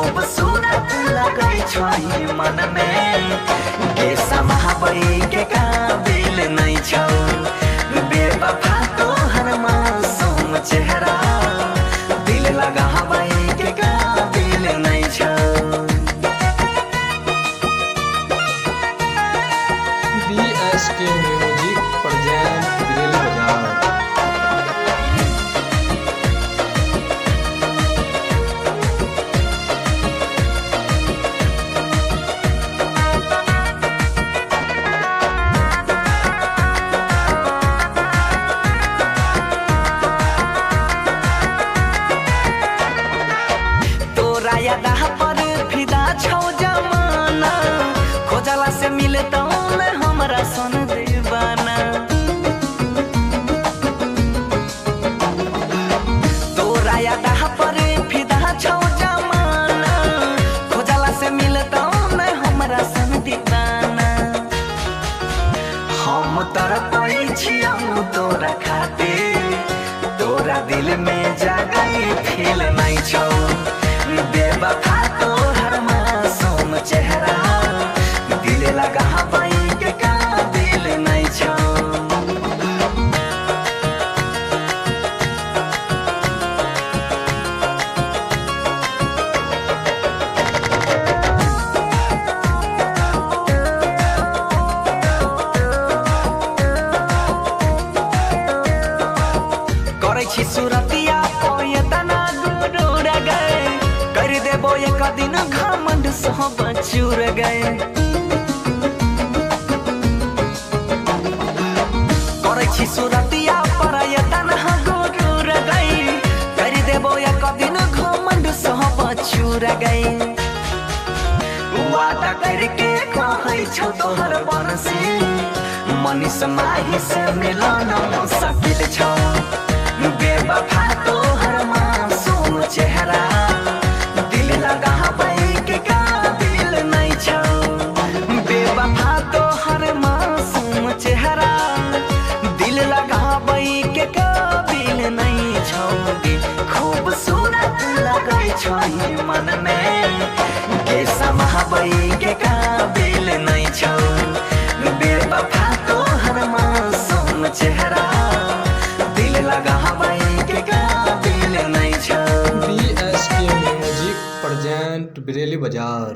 खूबसूरत लगै छै मन में के समाबै के काबिल नै छौ बेवफा तोहर मासूम चेहरा दिल लगाबै के काबिल नै छौ। BSK म्यूजिक प्रेजेंट बिरेली बाजार। तोरा यादा पर फिदा छौ जमाना खोजला से मिलतौ न हमरा सन दीवाना। तोरा यादा पर फिदा छौ जमाना खोजला से मिलतौ न हमरा सन दीवाना। हम तरपै छियौ तोरा खातिर तोरा दिल में जगह फील नै छौ बेवफा तोहर मासूम चेहरा दिल लगाबै के काबिल नै छौ। करै छी सुरतिया एतना गुरूर गए कर देबो एक दिन घमंड सब चूर गए। करै छी सुरतिया पर एतना गुरूर गए कर देबो एक दिन घमंड सब चूर गए। वादा करके कहै छौ तोहर बनसी मनीष माही से मिलन मुश्किल छौ बेवफा तोहर मासूम चेहरा दिल लगाबै के काबिल नै छौ बेवफा तोहर मासूम चेहरा दिल लगाबै के काबिल नै छौ। खूबसूरत लगै छै मन में के समाबै के काबिल नै छौ बेवफा तोहर मासूम चेहरा दिल लगाबै के काबिल नै छौ। BSK म्यूजिक प्रेजेंट बिरेली बाजार।